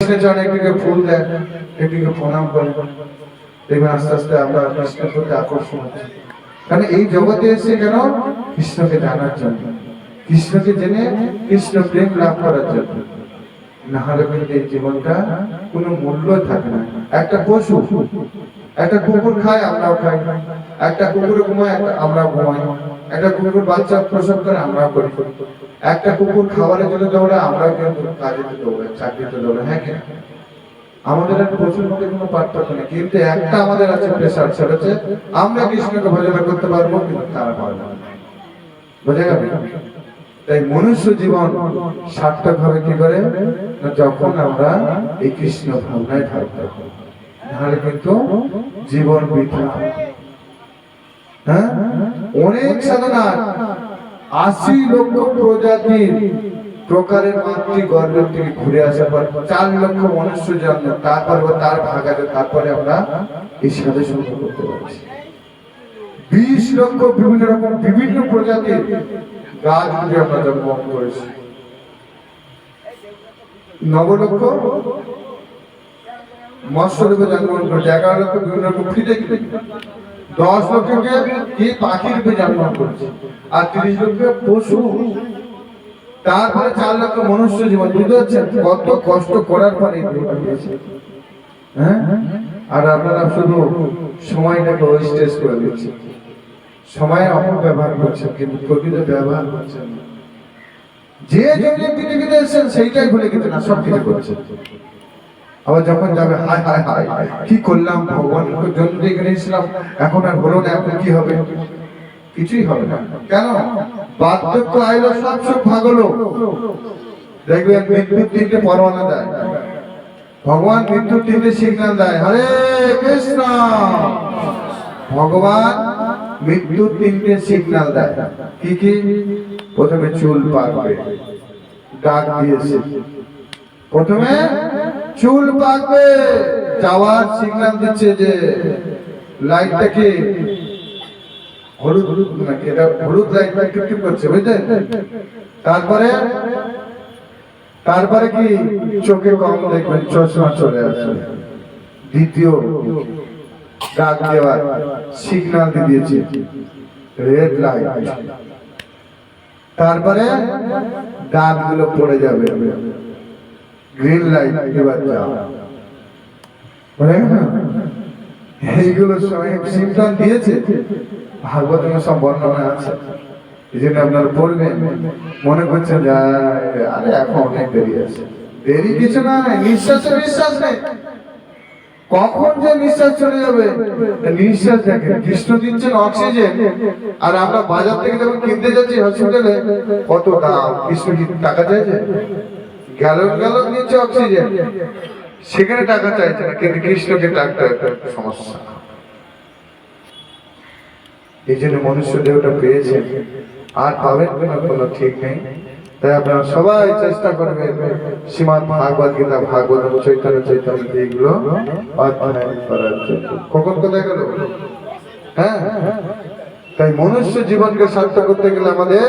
কৃষ্ণের চরণে একটিকে ফুল দেয়, একটিকে প্রণাম করে, দেখবেন আস্তে আস্তে আমরা কৃষ্ণের প্রতি আকর্ষণ হচ্ছি। কারণ এই জগতে এসে কেন? কৃষ্ণকে জানার জন্য, কৃষ্ণকে জেনে কৃষ্ণ প্রেম লাভ করার জন্য। না হলে কিন্তু এই জীবনটা কোনো মূল্য থাকে না। একটা পশু, একটা কুকুর খায়, আমরাও খাই। একটা কুকুর ঘুমায়, আমরা ঘুমাই। একটা কুকুর বাচ্চা প্রসব করে, আমরাও করি। একটা কুকুর খাবারের জন্য দৌড়ায়, আমরাও কিন্তু কাজেতে দৌড়াই, চাকরিতে দৌড়াই। হ্যাঁ কি? আমাদের আর পশুর মধ্যে কোনো পার্থক্য নেই, কিন্তু একটা আমাদের আছে প্রেশার, সেটা হচ্ছে আমরা কৃষ্ণকে ভজনা করতে পারবো, কিন্তু তারা পারবে না। বোঝা গেল? তাই মনুষ্য জীবন সার্থক হবে কি করে? যখন আমরা এই কৃষ্ণ ভাবনায় থাকতে, নাহলে কিন্তু জীবন বৃথা। হ্যাঁ, অনেক সাধনা, ৮০ লক্ষ প্রজাতির প্রকারের মাতৃ গর্ভের থেকে ঘুরে আসার পর ৪ লক্ষ মনুষ্য জন্ম, তারপর তার ভাগাতে, তারপরে আমরা এই সাধু সঙ্গ করতে পারছি। ২০ লক্ষ বিভিন্ন রকম বিভিন্ন প্রজাতির গাছ যদি আমরা জন্মগ্রহণ করেছি, ৯ লক্ষ মৎস্যদেবে জন্মগ্রহণ করেছে, ১১ লক্ষ বিভিন্ন রকম ফিটে, ১০ লক্ষকে কি পাখির রূপে জন্মগ্রহণ করেছে, আর ৩০ লক্ষ পশু, তারপরে ৪ লক্ষ মনুষ্য জীবন। বুঝতে পারছেন কত কষ্ট করার পরে? হ্যাঁ, আর আপনারা শুধু সময়টাকে ওয়েস্টেজ করে দিচ্ছেন, সময়ের অপব্যবহার করছেন, কিন্তু প্রকৃত ব্যবহার করছেন না। যে জন্য পৃথিবীতে এসেছেন সেইটাই ভুলে গেছেন, না সব কিছু করছেন। আবার যখন যাবে, হায় হায় হায় কি করলাম, ভগবানের জন্য এখানে এসেছিলাম, এখন আর হলো না, এখন কি হবে? কিছুই হবে না। কেন? বার্ধক্য আইলো, সব সুখ ভাগলো। দেখবেন মৃত্যুর ৩টে পরোয়ানা দেয় ভগবান, মৃত্যুর ৩টে সিগন্যাল দেয়। হরে কৃষ্ণ। ভগবান মৃত্যুর ৩টে সিগন্যাল দেয়। কি কি? প্রথমে চুল পাকবে, ডাক দিয়েছে, প্রথমে চুল পাকবে, যাওয়ার সিগন্যাল দিচ্ছে যে লাইটটাকে হলুদ হলুদ নাকি, এটা হলুদ লাইট টিপ করছে, বুঝলেন? তারপরে কি চোখে কম দেখবেন, চশমা চলে আসবে। দ্বিতীয় ডাক দেওয়ার সিগন্যাল দিয়েছে, রেড লাইট। তারপরে দাঁতগুলো পড়ে যাবে, গ্রিন লাইট, এবার যাও। এইগুলো সিমটম দিয়েছে, ভাগবত সব বর্ণনা আছে। এই জন্য আপনারা পড়বেন, মনে করছেন যে আরে এখন অনেক দেরি আছে। দেরি কিছু না, নিঃশ্বাসে বিশ্বাস নেই, কখন যে নিঃশ্বাস চলে যাবে। নিঃশ্বাস দেখেন, কৃষ্ণ দিচ্ছেন অক্সিজেন, আর আমরা বাজার থেকে যখন কিনতে যাচ্ছি হসপিটালে, কত দাম, কৃষ্ণ কি টাকা চাইছে? গ্যালন গ্যালন নিচ্ছে অক্সিজেন, সেখানে টাকা চাইছে না, কিন্তু কৃষ্ণকে টাকা সমস্যা। এই জন্য মনুষ্য দেহটা পেয়েছেন, আর পাবেন কিনা কোনো ঠিক নেই। তাই আপনারা সবাই চেষ্টা করবেন শ্রীমদ্ ভাগবত গীতা, ভাগবত চৈতন্য চৈতন্য এইগুলো অধ্যয়ন করার জন্য। কখন কোথায় গেল? হ্যাঁ, তাই মনুষ্য জীবনকে সার্থক করতে গেলে আমাদের